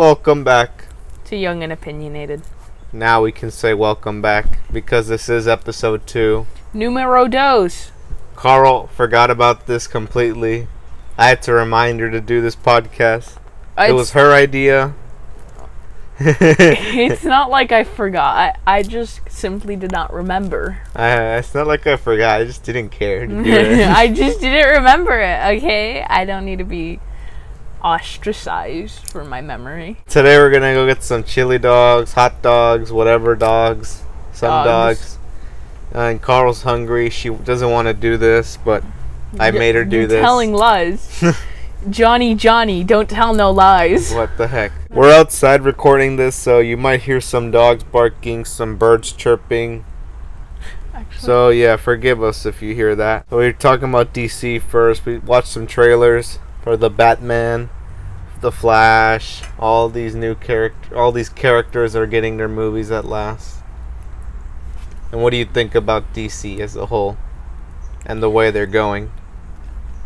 Welcome back to Young and Opinionated. Now we can say welcome back because this is episode 2. Numero dos. Carl forgot about this completely. I had to remind her to do this podcast. It was her idea. It's not like I forgot. I just simply did not remember. It's not like I forgot. I just didn't care to do it. I just didn't remember it, okay? I don't need to be ostracized for my memory. Today we're going to go get some chili dogs, hot dogs, whatever dogs. Some dogs. And Carl's hungry. She doesn't want to do this, but I made her do this. Telling lies. Johnny, don't tell no lies. What the heck? We're outside recording this, so you might hear some dogs barking, some birds chirping. Actually. So yeah, forgive us if you hear that. So we're talking about DC first. We watched some trailers for the Batman, the Flash, all these characters are getting their movies at last. And what do you think about DC as a whole and the way they're going?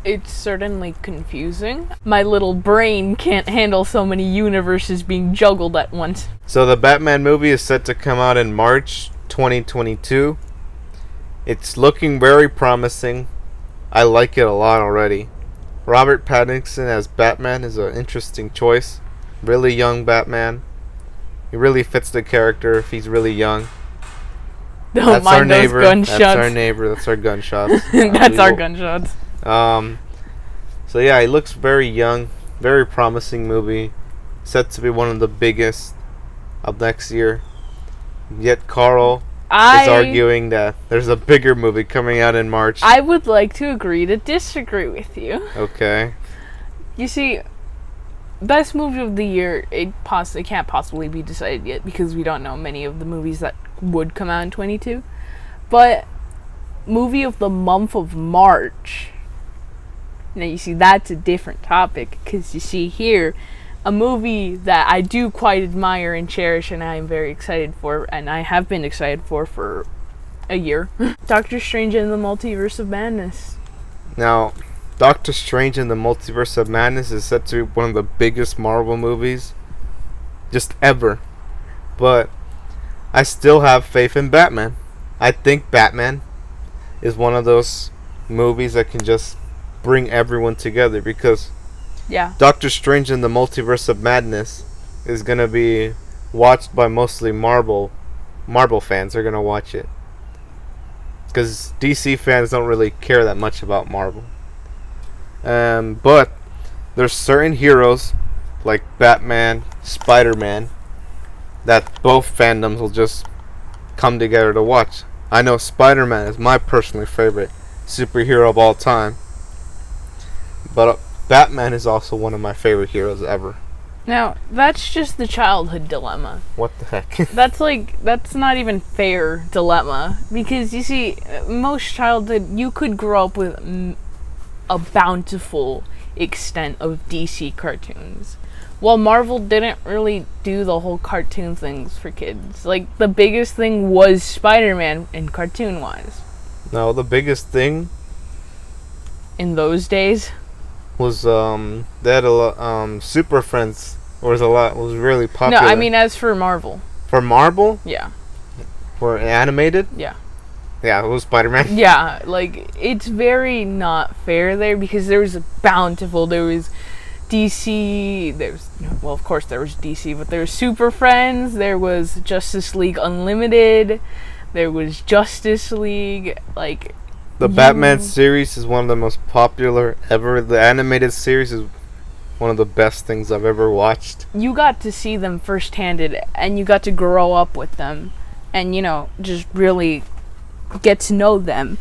It's certainly confusing. My little brain can't handle so many universes being juggled at once. So the Batman movie is set to come out in March 2022. It's looking very promising. I like it a lot already. Robert Pattinson as Batman is an interesting choice. Really young Batman. He really fits the character if he's really young. Don't mind those gunshots. That's our neighbor. That's our gunshots. That's our gunshots. So yeah, he looks very young, very promising movie, set to be one of the biggest of next year. Yet Carl is arguing that there's a bigger movie coming out in March. I would like to agree to disagree with you. Okay. You see, best movie of the year, it can't possibly be decided yet because we don't know many of the movies that would come out in 22. But movie of the month of March. Now, you see, that's a different topic, because you see here, a movie that I do quite admire and cherish, and I am very excited for, and I have been excited for a year. Doctor Strange and the Multiverse of Madness. Now, Doctor Strange and the Multiverse of Madness is set to be one of the biggest Marvel movies just ever. But I still have faith in Batman. I think Batman is one of those movies that can just bring everyone together, because Doctor Strange and the Multiverse of Madness is going to be watched by mostly Marvel fans are going to watch it, because DC fans don't really care that much about Marvel. But there's certain heroes like Batman, Spider-Man that both fandoms will just come together to watch. I know Spider-Man is my personally favorite superhero of all time. But Batman is also one of my favorite heroes ever. Now, that's just the childhood dilemma. What the heck? That's not even fair dilemma. Because, you see, most childhood, you could grow up with a bountiful extent of DC cartoons. While Marvel didn't really do the whole cartoon things for kids. Like, the biggest thing was Spider-Man in cartoon-wise. No, the biggest thing in those days was they had a lot, Super Friends was really popular. No, I mean as for Marvel. For Marvel? Yeah. For animated? Yeah. Yeah, it was Spider-Man. Yeah, like it's very not fair there, because there was bountiful, there was DC, of course there was DC, but there was Super Friends, there was Justice League Unlimited, there was Justice League, like the Batman series is one of the most popular ever. The animated series is one of the best things I've ever watched. You got to see them first-handed, and you got to grow up with them, and, just really get to know them.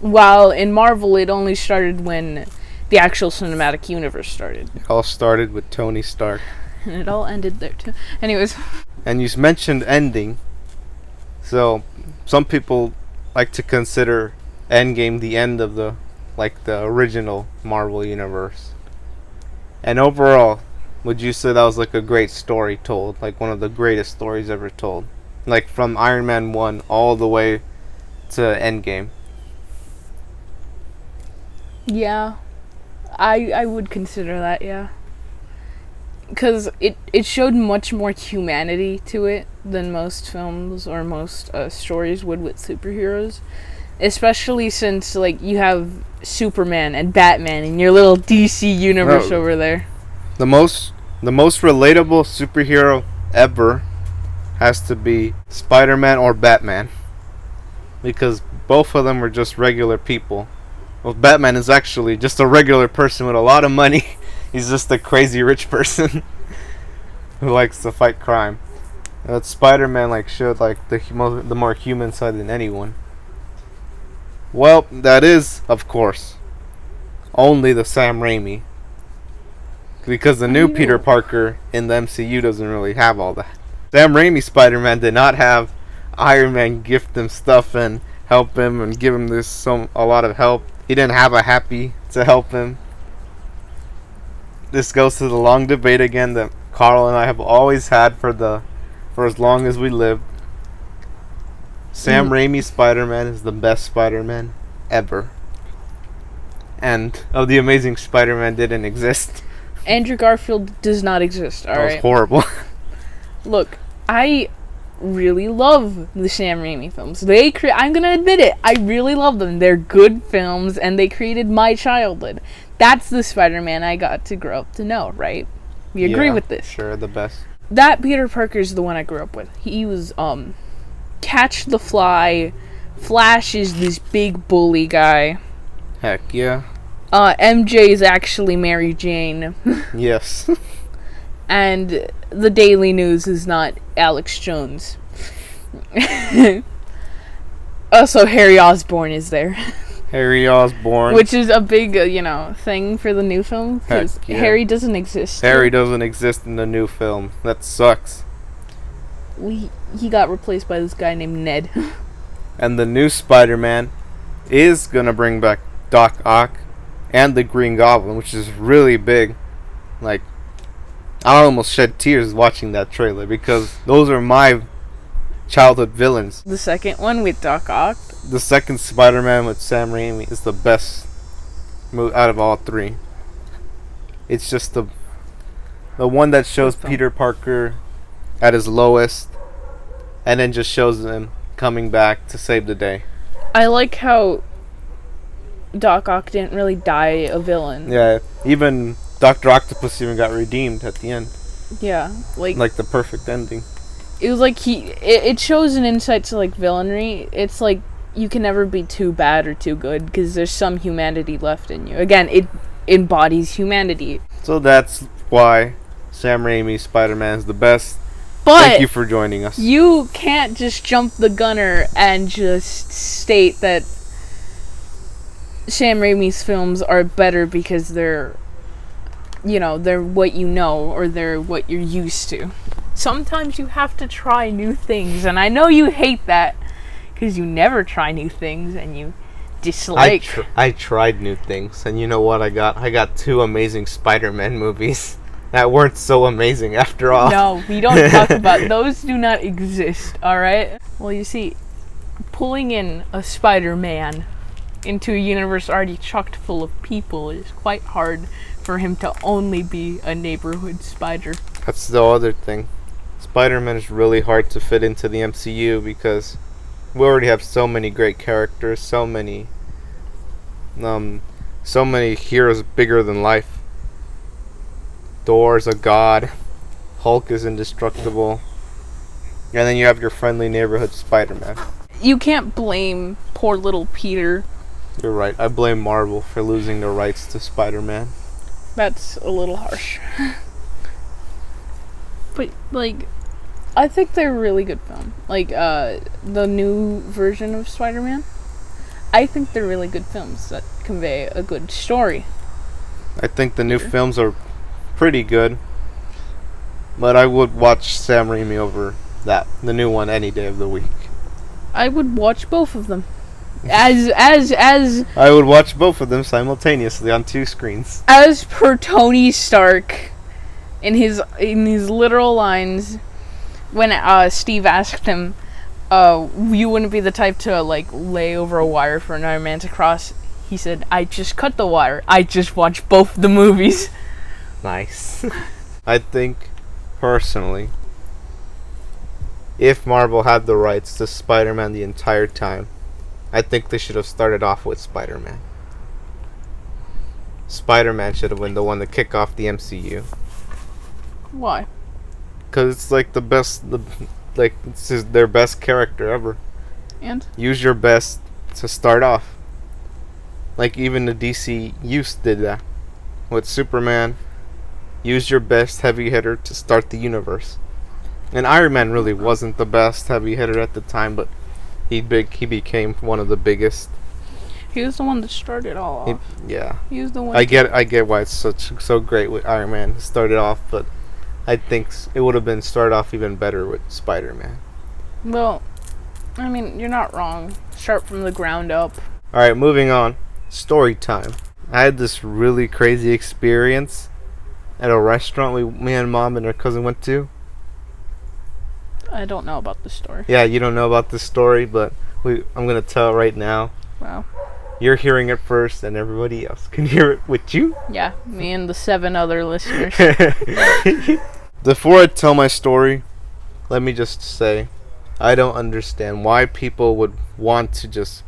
While in Marvel, it only started when the actual cinematic universe started. It all started with Tony Stark. And it all ended there, too. Anyways. And you mentioned ending. So, some people like to consider Endgame the end of the original Marvel universe. And overall, would you say that was like a great story told, like one of the greatest stories ever told, like from Iron Man 1 all the way to Endgame? Yeah, I would consider that, yeah. because it showed much more humanity to it than most films or most stories would with superheroes. Especially since, like, you have Superman and Batman in your little DC universe over there. The most relatable superhero ever has to be Spider-Man or Batman. Because both of them are just regular people. Well, Batman is actually just a regular person with a lot of money. He's just a crazy rich person who likes to fight crime. But Spider-Man showed the more human side than anyone. Well, that is, of course, only the Sam Raimi. Because the new Peter Parker in the MCU doesn't really have all that. Sam Raimi Spider-Man did not have Iron Man gift him stuff and help him and give him a lot of help. He didn't have a Happy to help him. This goes to the long debate again that Carl and I have always had for as long as we lived. Sam Raimi Spider-Man is the best Spider-Man ever. And The Amazing Spider-Man didn't exist. Andrew Garfield does not exist, alright? That was horrible. Look, I really love the Sam Raimi films. I'm gonna admit it, I really love them. They're good films, and they created my childhood. That's the Spider-Man I got to grow up to know, right? We agree with this. Sure, the best. That Peter Parker's the one I grew up with. He was, Catch the Fly. Flash is this big bully guy. Heck yeah. MJ is actually Mary Jane. Yes. And the Daily News is not Alex Jones. Also, Harry Osborn is there. Harry Osborn. Which is a big, thing for the new film. Because Harry doesn't exist. Harry doesn't exist in the new film. That sucks. He got replaced by this guy named Ned. And the new Spider-Man is going to bring back Doc Ock and the Green Goblin, which is really big. I almost shed tears watching that trailer because those are my childhood villains. The second one with Doc Ock? The second Spider-Man with Sam Raimi is the best out of all three. It's just the one that shows Peter Parker at his lowest and then just shows him coming back to save the day. I like how Doc Ock didn't really die a villain. Yeah, even Dr. Octopus even got redeemed at the end. Yeah, like the perfect ending. It was like it shows an insight to villainry. It's like you can never be too bad or too good because there's some humanity left in you. Again, it embodies humanity. So that's why Sam Raimi Spider-Man is the best. But thank you for joining us. You can't just jump the gunner and just state that Sam Raimi's films are better because they're what you know or they're what you're used to. Sometimes you have to try new things, and I know you hate that because you never try new things and you dislike. I tried new things, and you know what I got? I got 2 amazing Spider-Man movies that weren't so amazing after all. No, we don't talk about those. Do not exist. All right. Well, you see, pulling in a Spider-Man into a universe already chocked full of people is quite hard for him to only be a neighborhood spider. That's the other thing. Spider-Man is really hard to fit into the MCU because we already have so many great characters, so many heroes bigger than life. Thor's a god, Hulk is indestructible, and then you have your friendly neighborhood Spider-Man. You can't blame poor little Peter. You're right. I blame Marvel for losing the rights to Spider-Man. That's a little harsh. But, I think they're a really good film. The new version of Spider-Man. I think they're really good films that convey a good story. I think the new films are pretty good. But I would watch Sam Raimi over the new one any day of the week. I would watch both of them. As I would watch both of them simultaneously on 2 screens. As per Tony Stark in his literal lines when Steve asked him, you wouldn't be the type to lay over a wire for another man to cross. He said, I just cut the wire. I just watched both the movies. Nice. I think, personally, if Marvel had the rights to Spider-Man the entire time, I think they should have started off with Spider-Man. Spider-Man should have been the one to kick off the MCU. Why? Because it's like this is their best character ever. And? Use your best to start off. Like even the DC used did that with Superman. Use your best heavy hitter to start the universe. And Iron Man really wasn't the best heavy hitter at the time, but he became one of the biggest. He was the one that started all off. Yeah. He was the one. I get why it's so great with Iron Man to start it off, but I think it would have been started off even better with Spider-Man. Well, I mean, you're not wrong. Start from the ground up. All right, moving on. Story time. I had this really crazy experience at a restaurant me and Mom and her cousin went to. I don't know about the story. Yeah, you don't know about this story, but I'm going to tell it right now. Wow. You're hearing it first, and everybody else can hear it with you. Yeah, me and the 7 other listeners. Before I tell my story, let me just say, I don't understand why people would want to just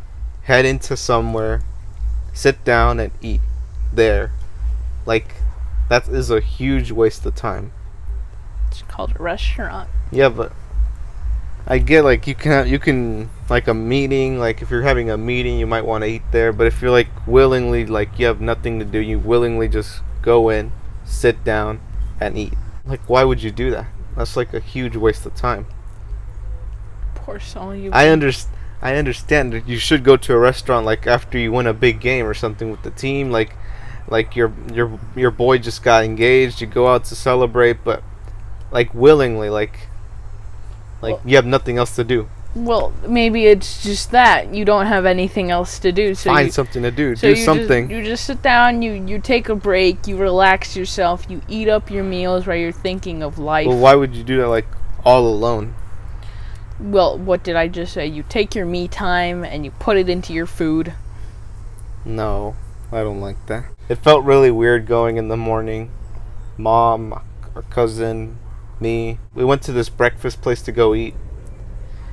head into somewhere, sit down, and eat there. Like, that is a huge waste of time. It's called a restaurant. Yeah, but I get like you can like a meeting, like if you're having a meeting you might want to eat there, but if you're like willingly, like you have nothing to do, you willingly just go in, sit down and eat. Like why would you do that? That's like a huge waste of time. Poor soul, you. I understand that you should go to a restaurant like after you win a big game or something with the team, like your boy just got engaged, you go out to celebrate, but like willingly, like well, you have nothing else to do. Well, maybe it's just that you don't have anything else to do. So find something to do. So do something. You just sit down. You take a break. You relax yourself. You eat up your meals while you're thinking of life. Well, why would you do that like all alone? Well, what did I just say? You take your me time and you put it into your food. No, I don't like that. It felt really weird going in the morning. Mom, our cousin, me, we went to this breakfast place to go eat,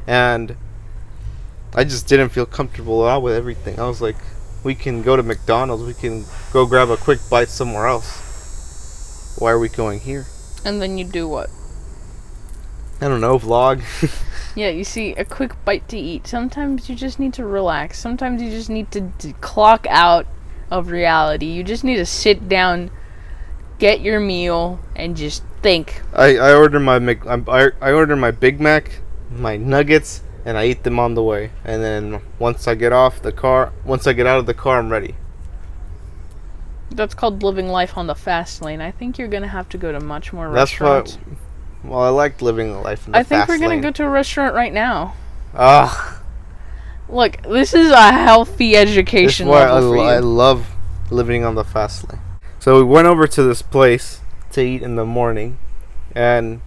and I just didn't feel comfortable at all with everything. I was like, we can go to McDonald's, we can go grab a quick bite somewhere else. Why are we going here? And then you do what? I don't know, vlog. Yeah, you see, a quick bite to eat. Sometimes you just need to relax. Sometimes you just need to clock out of reality. You just need to sit down, get your meal, and just think. I order my Big Mac, my nuggets, and I eat them on the way. And then once I get out of the car, I'm ready. That's called living life on the fast lane. I think you're gonna have to go to much more restaurants. Well, I like living a life in the fast lane. I think we're gonna go to a restaurant right now. Ugh. Look, this is a healthy education level for you. I love living on the fast lane. So we went over to this place to eat in the morning, and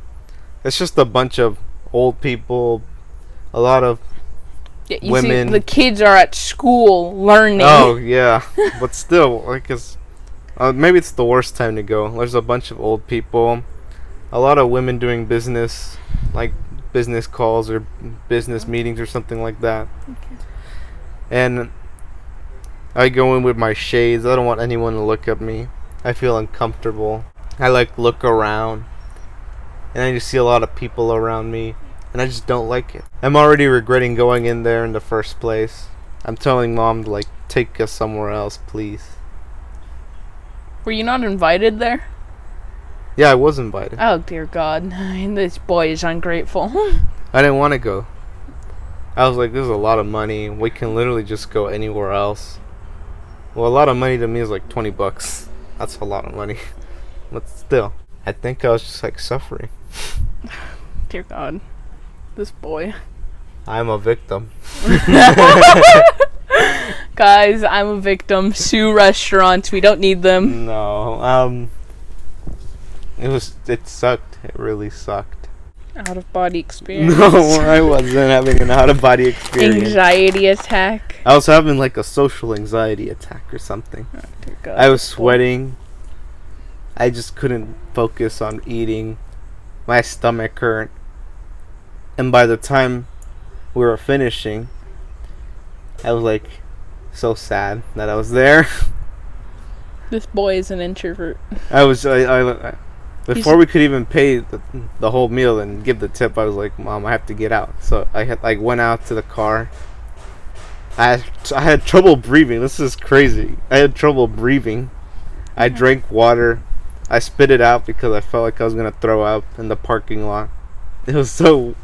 it's just a bunch of old people, a lot of women. See, the kids are at school learning. Oh yeah, but still, like, maybe it's the worst time to go. There's a bunch of old people, a lot of women doing business, like business calls or business meetings or something like that. Okay. And I go in with my shades. I don't want anyone to look at me. I feel uncomfortable. I look around, and I just see a lot of people around me, and I just don't like it. I'm already regretting going in there in the first place. I'm telling Mom to take us somewhere else, please. Were you not invited there? Yeah, I was invited. Oh dear God, this boy is ungrateful. I didn't want to go. I was like, this is a lot of money. We can literally just go anywhere else. Well, a lot of money to me is like $20. That's a lot of money. But still, I think I was just suffering. Dear God, this boy. I'm a victim. Guys, I'm a victim. Sue restaurants. We don't need them. No. It sucked. It really sucked. Out of body experience. No, I wasn't having an out of body experience. Anxiety attack. I was having a social anxiety attack or something. Oh, dear God, I was sweating. I just couldn't focus on eating. My stomach hurt. And by the time we were finishing, I was like so sad that I was there. This boy is an introvert. Before we could even pay the whole meal and give the tip, I was like, Mom, I have to get out. So I went out to the car. I had trouble breathing. This is crazy. I had trouble breathing. I drank water. I spit it out because I felt like I was going to throw up in the parking lot. It was so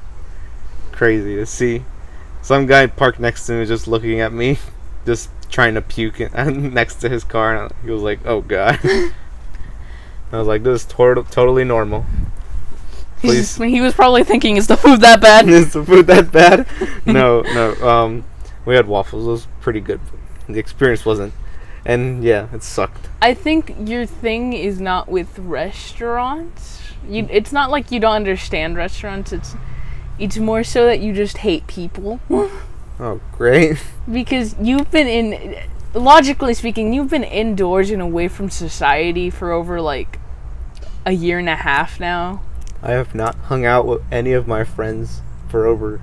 crazy to see. Some guy parked next to me just looking at me, just trying to puke next to his car. And he was like, oh, God. I was like, this is totally normal. Please. He was probably thinking, is the food that bad? Is the food that bad? No. We had waffles. It was pretty good. The experience wasn't. And yeah, it sucked. I think your thing is not with restaurants. It's not like you don't understand restaurants. It's more so that you just hate people. Oh, great. Because logically speaking, you've been indoors and away from society for over like a year and a half now. I have not hung out with any of my friends for over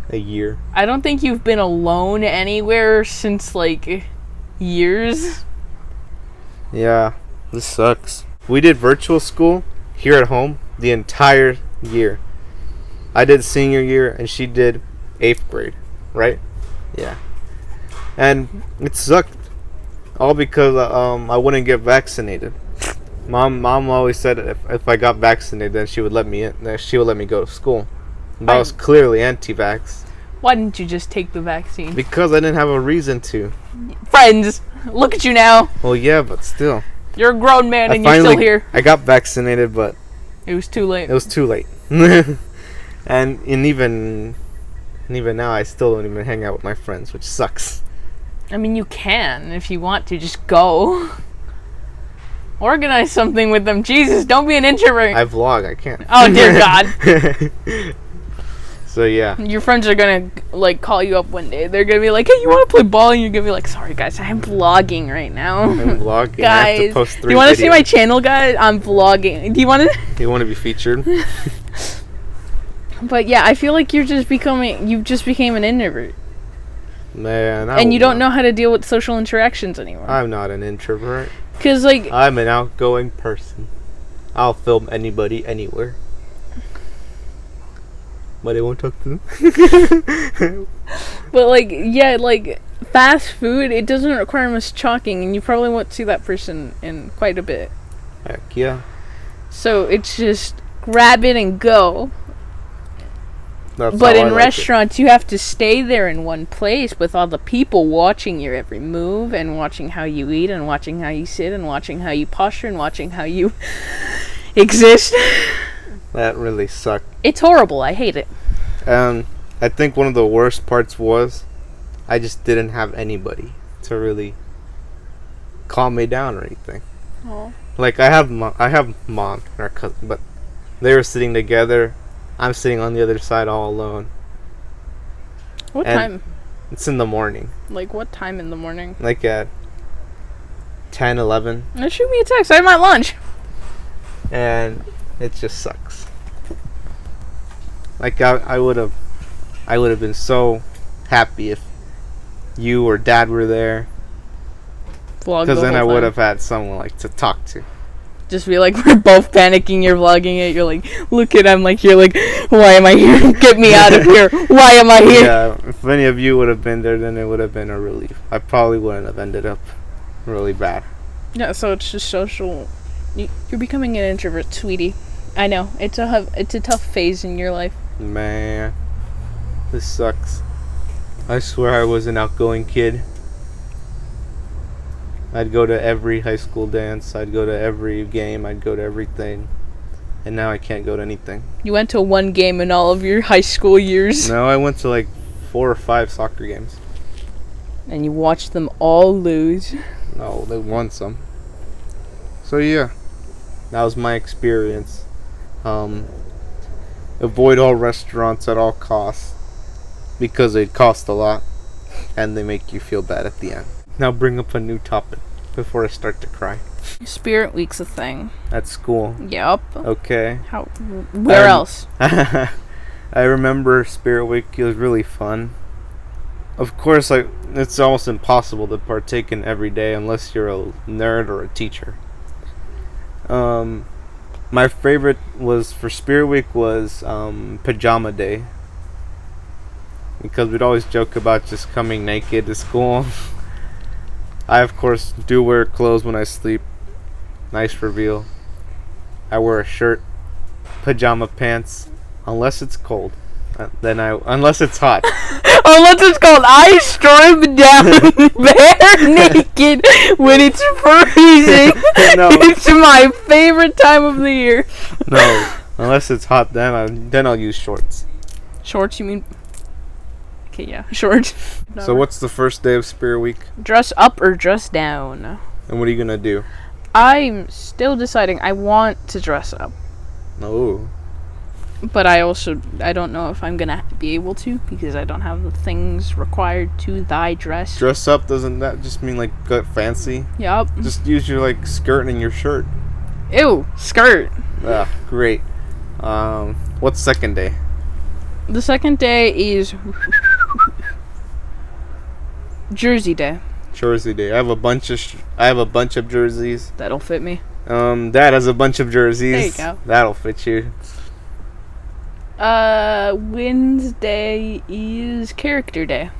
a year. I don't think you've been alone anywhere since like years. Yeah, this sucks. We did virtual school here at home the entire year. I did senior year and she did 8th grade, right? Yeah. And it sucked. All because I wouldn't get vaccinated. Mom always said if I got vaccinated, then she would let me in. Then she would let me go to school. But I was clearly anti-vax. Why didn't you just take the vaccine? Because I didn't have a reason to. Friends, look at you now. Well, yeah, but still. You're a grown man and you're still here. I got vaccinated, but it was too late. It was too late. and even now, I still don't even hang out with my friends, which sucks. I mean, you can if you want to. Just go. Organize something with them. Jesus, don't be an introvert. I vlog. I can't. Oh, dear God. So, yeah. Your friends are going to, like, call you up one day. They're going to be like, hey, you want to play ball? And you're going to be like, sorry, guys, I'm vlogging right now. I'm vlogging. Guys, I have to post 3 do you want to videos. see my channel, guys? I'm vlogging. Do you want to? Do you want to be featured? But, yeah, I feel like you just became an introvert. Man, and you don't know how to deal with social interactions anymore. I'm not an introvert. Because, like... I'm an outgoing person. I'll film anybody, anywhere. But I won't talk to them. But, like, yeah, like, fast food, it doesn't require much talking, and you probably won't see that person in quite a bit. Heck yeah. So, it's just grab it and go. That's but in like restaurants, you have to stay there in one place with all the people watching your every move and watching how you eat and watching how you sit and watching how you posture and watching how you exist. That really sucked. It's horrible. I hate it. I think one of the worst parts was I just didn't have anybody to really calm me down or anything. Oh. Like I have mom and our cousin, but they were sitting together. I'm sitting on the other side all alone. What time? It's in the morning. Like what time in the morning? Like at 10, 11. Now shoot me a text. I have my lunch. And it just sucks. Like I would have been so happy if you or Dad were there. Because then I would have had someone like to talk to. Just be like, we're both panicking, you're vlogging it, you're like, look at him, like, you're like, why am I here? Get me out of here. Why am I here? Yeah, if any of you would have been there, then it would have been a relief. I probably wouldn't have ended up really bad. Yeah, so it's just social. You're becoming an introvert, sweetie. I know, it's a tough phase in your life. Man, this sucks. I swear I was an outgoing kid. I'd go to every high school dance. I'd go to every game. I'd go to everything. And now I can't go to anything. You went to one game in all of your high school years. No, I went to like 4 or 5 soccer games. And you watched them all lose. No, they won some. So yeah, that was my experience. Avoid all restaurants at all costs. Because they cost a lot. And they make you feel bad at the end. Now bring up a new topic before I start to cry. Spirit Week's a thing. At school. Yep. Okay. Where else? I remember Spirit Week. It was really fun. Of course, like, it's almost impossible to partake in every day unless you're a nerd or a teacher. My favorite was for Spirit Week was Pajama Day, because we'd always joke about just coming naked to school. I, of course, do wear clothes when I sleep. Nice reveal. I wear a shirt, pajama pants, unless it's cold. Unless it's hot. Unless it's cold. I strip down bare naked when it's freezing. No. It's my favorite time of the year. No, unless it's hot, then I'll use shorts. Shorts, you mean? Okay, yeah, shorts. So what's the first day of Spirit Week? Dress up or dress down? And what are you gonna do? I'm still deciding. I want to dress up. Oh. But I don't know if I'm gonna be able to, because I don't have the things required to thy dress. Dress up, doesn't that just mean like get fancy? Yup. Just use your like skirt and your shirt. Ew, skirt. Ah, great. What's second day? The second day is Jersey Day. Jersey Day. I have a bunch of jerseys. That'll fit me. Dad has a bunch of jerseys. There you go. That'll fit you. Wednesday is Character Day.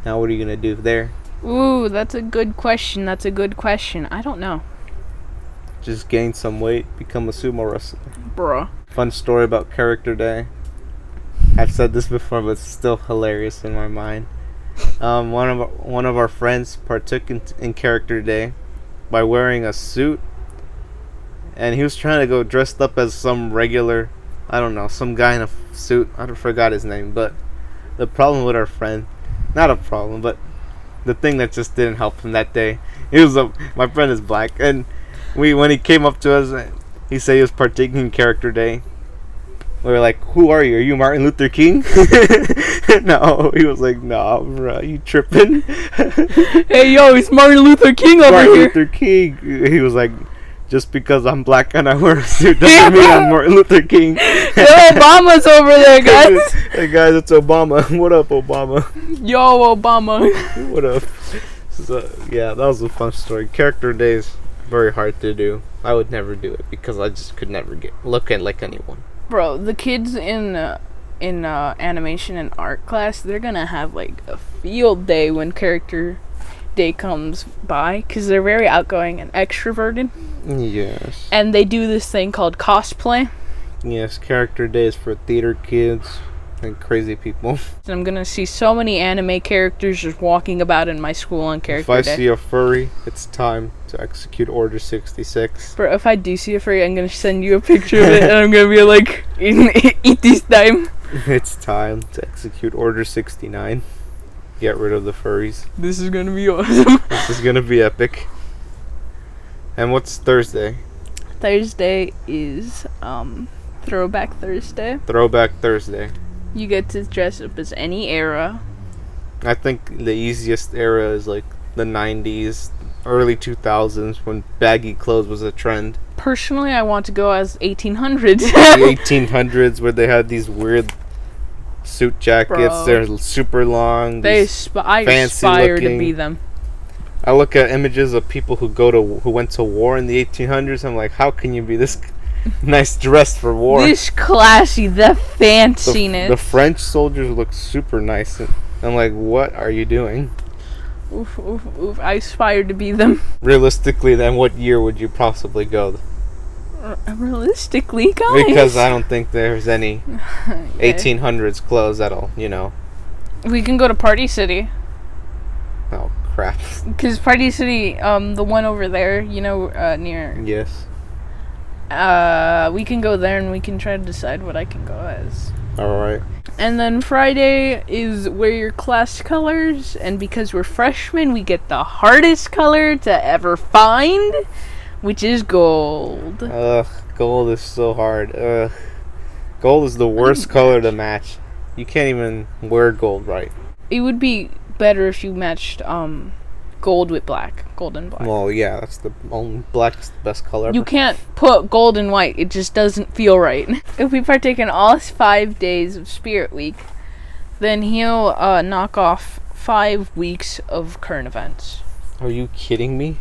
Now what are you gonna do there? Ooh, that's a good question. I don't know. Just gain some weight, become a sumo wrestler. Bruh. Fun story about Character Day. I've said this before, but it's still hilarious in my mind. One of our friends partook in Character Day by wearing a suit, and he was trying to go dressed up as some regular, I don't know, some guy in a suit. I forgot his name, but the problem with our friend, not a problem, but the thing that just didn't help him that day, my friend is black, and when he came up to us, he said he was partaking in Character Day. We were like, "Who are you? Are you Martin Luther King?" No, he was like, "Nah, bro, you tripping?" Hey, yo, it's Martin Luther King over Martin here. Luther King. He was like, "Just because I'm black and I wear a suit doesn't mean I'm Martin Luther King." Obama's over there, guys. Hey guys, it's Obama. What up, Obama? Yo, Obama. What up? So, yeah, that was a fun story. Character Day is very hard to do. I would never do it because I just could never look at like anyone. Bro, the kids in animation and art class, they're gonna have like a field day when Character Day comes by, because they're very outgoing and extroverted. Yes. And they do this thing called cosplay. Yes, Character Day is for theater kids and crazy people. And I'm gonna see so many anime characters just walking about in my school on Character Day. If I see a furry, it's time to execute Order 66. Bro, if I do see a furry, I'm gonna send you a picture of it, and I'm gonna be like, eat this time. It's time to execute Order 69. Get rid of the furries. This is gonna be awesome. This is gonna be epic. And what's Thursday? Thursday is Throwback Thursday. Throwback Thursday. You get to dress up as any era. I think the easiest era is like the 90s, early 2000s, when baggy clothes was a trend. Personally, I want to go as 1800s. The 1800s, where they had these weird suit jackets. Bro. They're super long. I aspire to be them. I look at images of people who went to war in the 1800s. I'm like, how can you be this nice dressed for war? This classy, the fanciness. The French soldiers look super nice. And I'm like, what are you doing? Oof, oof, oof. I aspire to be them. Realistically, then what year would you possibly go? Realistically, guys. Because I don't think there's any 1800s clothes that'll, We can go to Party City. Oh, crap. Because Party City, the one over there, near... Yes. We can go there and we can try to decide what I can go as. Alright. And then Friday is wear your class colors, and because we're freshmen, we get the hardest color to ever find, which is gold. Ugh, gold is so hard. Ugh. Gold is the worst color to match. You can't even wear gold right. It would be better if you matched gold with black. Gold and black. Well, yeah, that's the only black's the best color ever. You can't put gold and white. It just doesn't feel right. If we partake in all 5 days of Spirit Week, then he'll knock off 5 weeks of current events. Are you kidding me?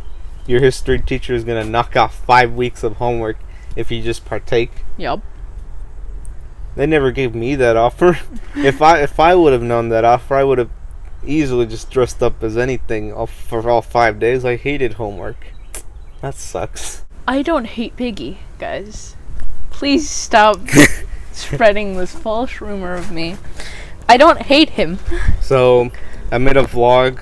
Your history teacher is gonna knock off 5 weeks of homework if you just partake. Yep. They never gave me that offer. If I would have known that offer, I would have easily just dressed up as anything for all 5 days. I hated homework. That sucks. I don't hate Biggie, guys. Please stop spreading this false rumor of me. I don't hate him. So, I made a vlog,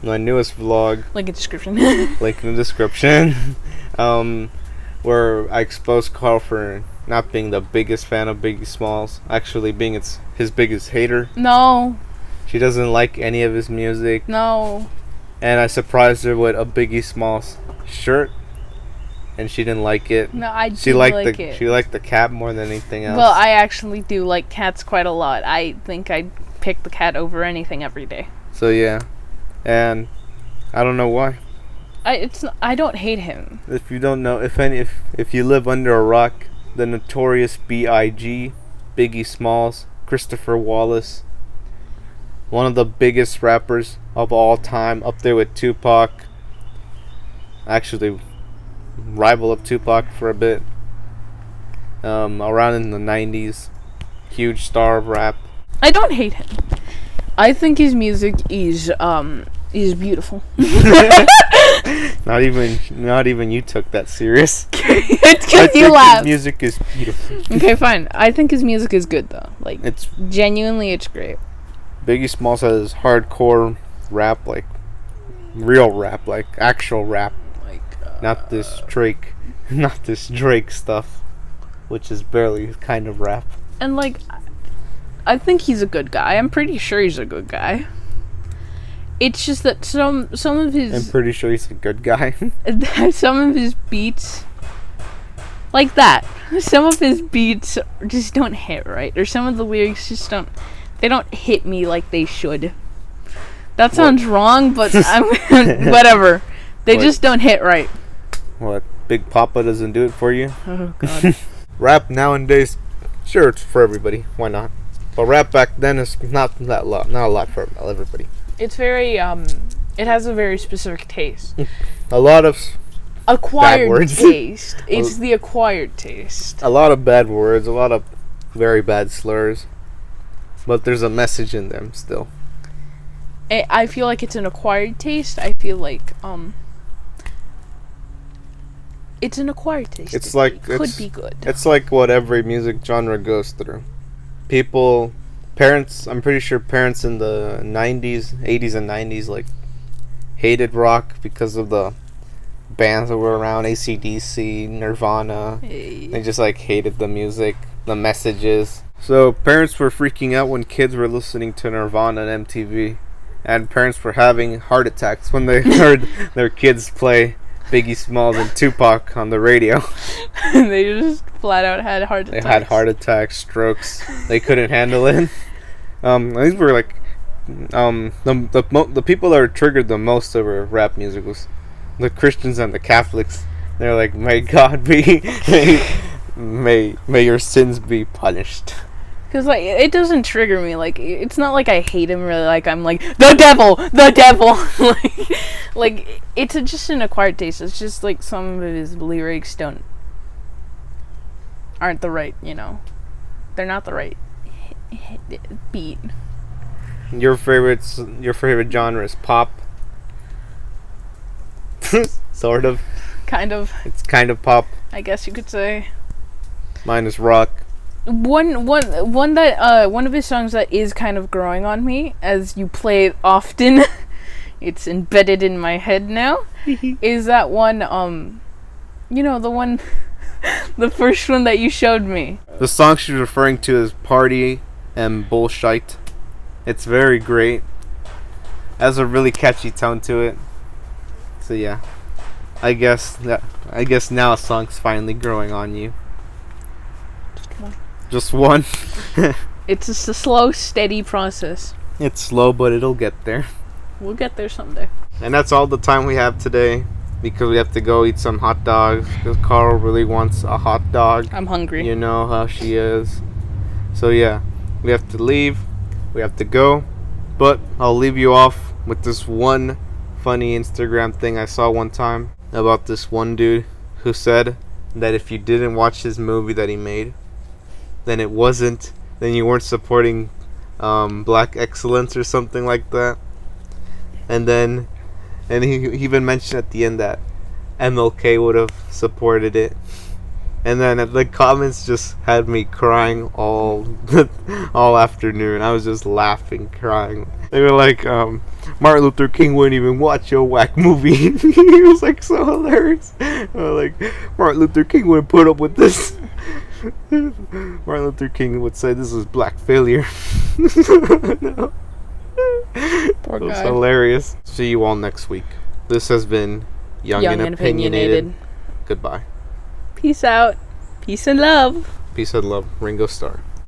my newest vlog. Link in description. Link in the description. Where I exposed Carl for not being the biggest fan of Biggie Smalls, actually being his biggest hater. No. She doesn't like any of his music. No. And I surprised her with a Biggie Smalls shirt, and she didn't like it. No, I She do liked like the it. She liked the cat more than anything else. Well, I actually do like cats quite a lot. I think I'd pick the cat over anything every day. So yeah, and I don't know why. I don't hate him. If you don't know, if you live under a rock, the notorious B.I.G., Biggie Smalls, Christopher Wallace, one of the biggest rappers of all time, up there with Tupac. Actually, rival of Tupac for a bit. Around in the 90s, huge star of rap. I don't hate him. I think his music is beautiful. Not even you took that serious. It's I because you think laugh. his music is beautiful. Okay, fine. I think his music is good though. Like, It's genuinely, it's great. Biggie Smalls has hardcore rap, like real rap, like actual rap, Like, not this Drake stuff, which is barely kind of rap. and like, I think he's a good guy. I'm pretty sure he's a good guy. It's just that some of his I'm pretty sure he's a good guy. some of his beats, like that, some of his beats just don't hit right, or some of the lyrics just don't hit me like they should. That sounds wrong, but I'm whatever. They What? just don't hit right. What? Big Papa doesn't do it for you? Oh god. Rap nowadays, sure, it's for everybody. Why not? But rap back then is not a lot for everybody. It's very it has a very specific taste. A lot of Acquired words. taste. It's the acquired taste. bad words, a lot of very bad slurs, but there's a message in them still. I feel like it's an acquired taste. I feel like it's an acquired taste. It's like it could be good. It's like what every music genre goes through. Parents, I'm pretty sure parents in the 90s, 80s and 90s, like, hated rock because of the bands that were around, AC/DC, Nirvana. Hey. They just, like, hated the music, the messages. So parents were freaking out when kids were listening to Nirvana and MTV. And parents were having heart attacks when they heard their kids play Biggie Smalls and Tupac on the radio. They just flat out had heart attacks. They had heart attacks, strokes. They couldn't handle it. These were like the people that were triggered the most over rap music was the Christians and the Catholics. They're like, may God be, may your sins be punished. Because, like, it doesn't trigger me. Like, it's not like I hate him really. Like, I'm like, the devil! like, it's just an acquired taste. It's just, like, some of his lyrics aren't the right, they're not the right beat. Your favorite genre is pop? Sort of. Kind of. It's kind of pop. I guess you could say. Mine is rock. One of his songs that is kind of growing on me as you play it often, it's embedded in my head now, is that one, the one, the first one that you showed me. The song she's referring to is Party and Bullshite. It's very great. Has a really catchy tone to it. So yeah, I guess now a song's finally growing on you. Just one. It's just a slow, steady process. It's slow, but it'll get there. We'll get there someday. And that's all the time we have today, because we have to go eat some hot dogs, because Carl really wants a hot dog. I'm hungry. You know how she is. So yeah, we have to leave. We have to go. But I'll leave you off with this one funny Instagram thing I saw one time about this one dude who said that if you didn't watch his movie that he made, then you weren't supporting black excellence or something like that. And he even mentioned at the end that MLK would have supported it. And then the comments just had me crying all afternoon. I was just laughing, crying. They were like, Martin Luther King wouldn't even watch your whack movie. He was like so hilarious. Like, Martin Luther King wouldn't put up with this. Martin Luther King would say this is black failure. No. Poor It was guy. hilarious. See you all next week. This has been Young and Opinionated. Goodbye. Peace out. Peace and love. Peace and love. Ringo Starr.